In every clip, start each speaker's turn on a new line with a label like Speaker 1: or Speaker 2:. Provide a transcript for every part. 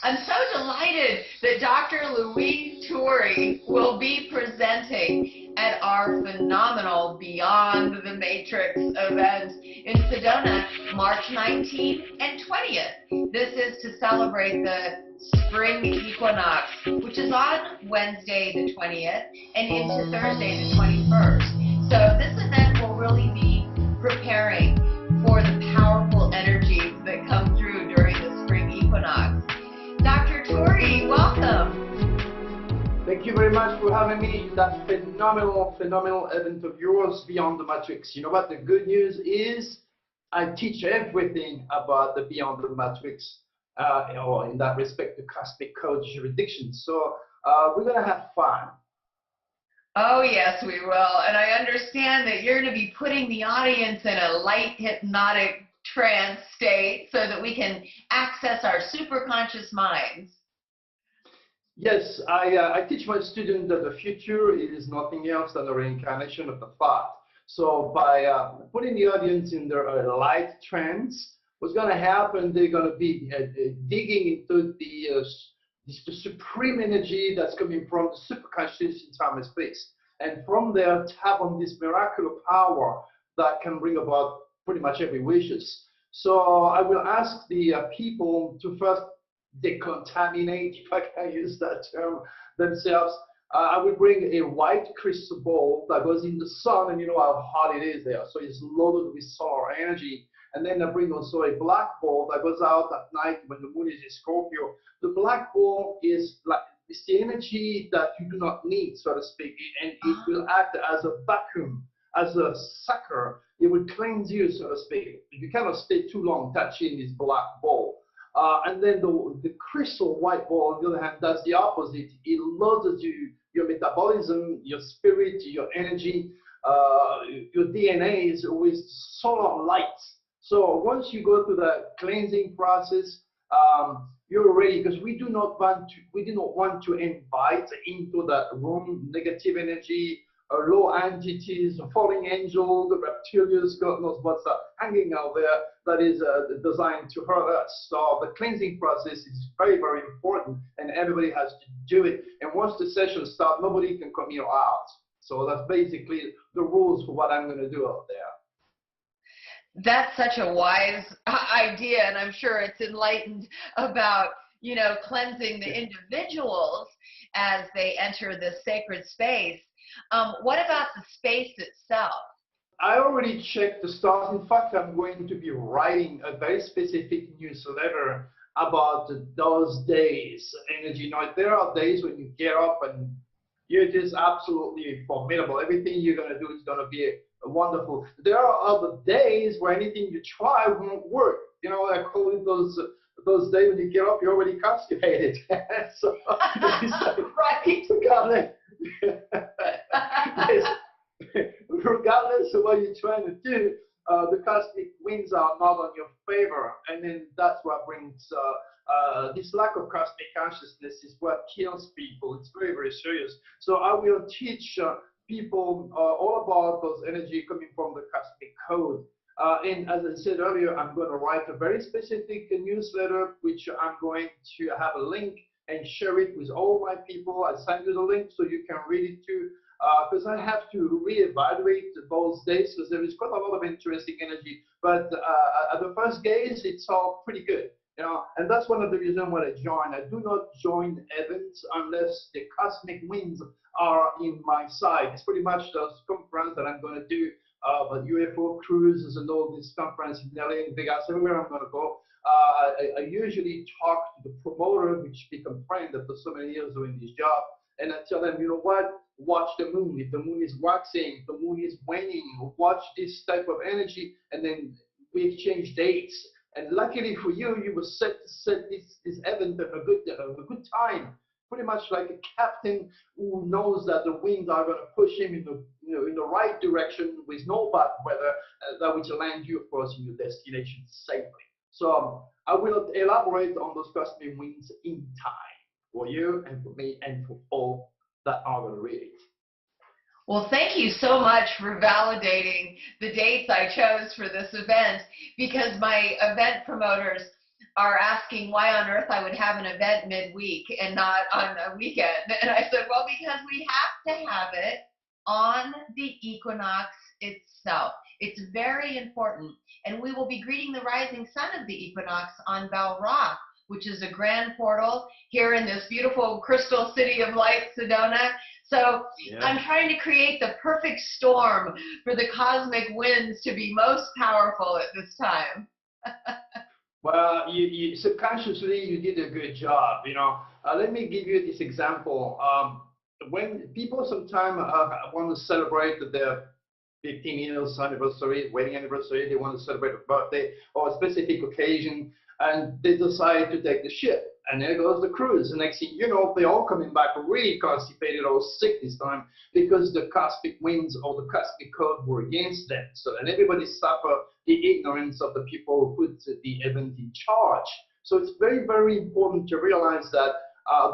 Speaker 1: I'm so delighted that Dr. Louise Turi will be presenting at our phenomenal Beyond the Matrix event in Sedona, March 19th and 20th. This is to celebrate the spring equinox, which is on Wednesday the 20th and into Thursday the 21st. So this event will really be preparing for the powerful energies that come through during the spring equinox. Dr. Turi, welcome.
Speaker 2: Thank you very much for having me. That phenomenal event of yours, Beyond the Matrix. You know what? The good news is I teach everything about the Beyond the Matrix, or in that respect, the cosmic code jurisdiction. So we're going to have fun.
Speaker 1: Oh, yes, we will. And I understand that you're going to be putting the audience in a light hypnotic trance state so that we can access our superconscious minds.
Speaker 2: Yes, I teach my students that the future is nothing else than a reincarnation of the thought. So by putting the audience in their light trance, what's going to happen, they're going to be digging into the supreme energy that's coming from the superconscious in time and space. And from there, tap on this miraculous power that can bring about pretty much every wishes. So I will ask the people to first decontaminate, if I can use that term, themselves. I will bring a white crystal ball that goes in the sun, and you know how hot it is there. So it's loaded with solar energy. And then I bring also a black ball that goes out at night when the moon is in Scorpio. The black ball is like, it's the energy that you do not need, so to speak, and it will act as a vacuum, as a sucker. It will cleanse you, so to speak. You cannot stay too long touching this black ball. And then the crystal white ball, on the other hand, does the opposite. It loads you, your metabolism, your spirit, your energy, your DNA is with solar light. So once you go through the cleansing process, you're ready, because we do not want to invite into that room negative energy, low entities, falling angels, the reptilians, God knows what's hanging out there that is designed to hurt us. So the cleansing process is very, very important, and everybody has to do it. And once the session starts, nobody can come in or out. So that's basically the rules for what I'm going to do out there.
Speaker 1: That's such a wise idea, and I'm sure it's enlightened about, you know, cleansing the individuals as they enter this sacred space. What about the space itself?
Speaker 2: I already checked the stars. In fact, I'm going to be writing a very specific newsletter about those days. Energy. Now, there are days when you get up and you're just absolutely formidable. Everything you're going to do is going to be wonderful. There are other days where anything you try won't work. You know, I call it those days when you get up, you're already constipated. So,
Speaker 1: right.
Speaker 2: Regardless of what you're trying to do, the cosmic winds are not on your favor, and then that's what brings this lack of cosmic consciousness is what kills people. It's very, very serious. So I will teach people all about those energy coming from the cosmic code. And as I said earlier, I'm going to write a very specific newsletter, which I'm going to have a link and share it with all my people. I'll send you the link so you can read it too, because I have to reevaluate those days, because there is quite a lot of interesting energy. But at the first gaze, it's all pretty good. You know, and that's one of the reasons why I join. I do not join events unless the cosmic winds are in my side. It's pretty much the conference that I'm going to do, but UFO cruises and all this conference in LA and Vegas, everywhere I'm going to go. I usually talk to the promoter, which become friends after so many years doing this job, and I tell them, you know what, watch the moon. If the moon is waxing, the moon is waning, watch this type of energy, and then we exchange dates. And luckily for you, you were set this event at a good time. Pretty much like a captain who knows that the winds are going to push him in the right direction with no bad weather, that will land you, of course, in your destination safely. So I will elaborate on those cosmic winds in time for you and for me and for all that are going to read it.
Speaker 1: Well, thank you so much for validating the dates I chose for this event, because my event promoters are asking why on earth I would have an event midweek and not on a weekend. And I said, well, because we have to have it on the equinox itself. It's very important. And we will be greeting the rising sun of the equinox on Bell Rock, which is a grand portal here in this beautiful crystal city of light, Sedona. So I'm trying to create the perfect storm for the cosmic winds to be most powerful at this time.
Speaker 2: Well, you subconsciously you did a good job. Let me give you this example. When people sometimes want to celebrate their 15 years anniversary, wedding anniversary, they want to celebrate a birthday or a specific occasion, and they decide to take the ship. And there goes the cruise. The next thing you know, they're all coming back really constipated or sick this time because the cosmic winds or the cosmic code were against them. So then everybody suffer the ignorance of the people who put the event in charge. So it's very, very important to realize that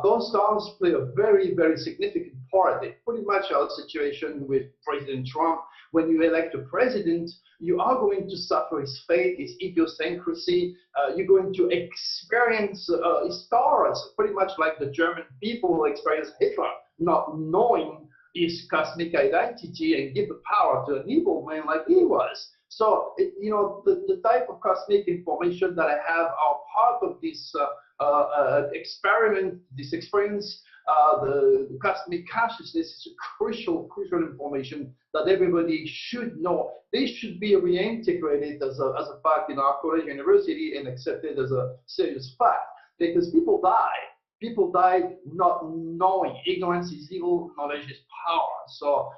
Speaker 2: those stars play a very, very significant part. They pretty much our situation with President Trump. When you elect a president, you are going to suffer his fate, his idiosyncrasy. You're going to experience his stars, pretty much like the German people experienced Hitler, not knowing his cosmic identity and give the power to an evil man like he was. So, the type of cosmic information that I have are part of this experiment, this experience. The cosmic consciousness is a crucial information that everybody should know. They should be reintegrated as a fact in our college, university, and accepted as a serious fact. Because people die. People die not knowing. Ignorance is evil, knowledge is power. So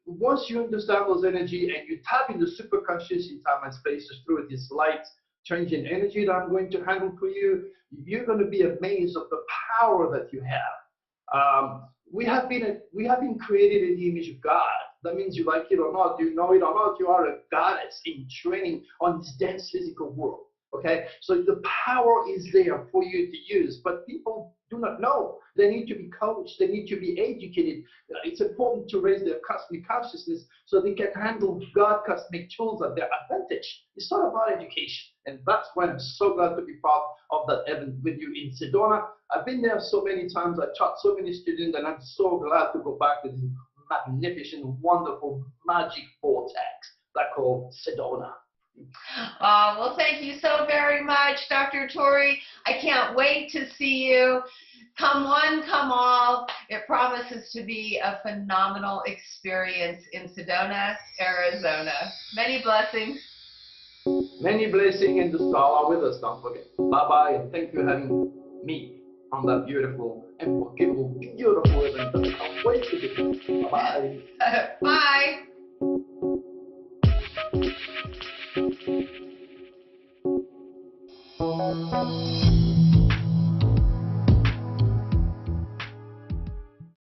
Speaker 2: once you understand those energy and you tap in the superconscious in time and space through this light changing energy that I'm going to handle for you, you're going to be amazed of the power that you have. We have been created in the image of God. That means you like it or not, you know it or not, you are a goddess in training on this dense physical world. Okay, so the power is there for you to use, but people do not know. They need to be coached, they need to be educated. It's important to raise their cosmic consciousness so they can handle God cosmic tools at their advantage. It's not about education, and that's why I'm so glad to be part of that event with you in Sedona. I've been there so many times, I taught so many students, and I'm so glad to go back to this magnificent, wonderful, magic vortex that called Sedona.
Speaker 1: Well, thank you so very much, Dr. Turi. I can't wait to see you. Come one, come all. It promises to be a phenomenal experience in Sedona, Arizona. Many blessings.
Speaker 2: Many blessings, and the stars are with us, don't forget. Bye-bye, and thank you for having me on that beautiful and forgivable, beautiful event that I can't wait to do. Bye-bye.
Speaker 1: Bye.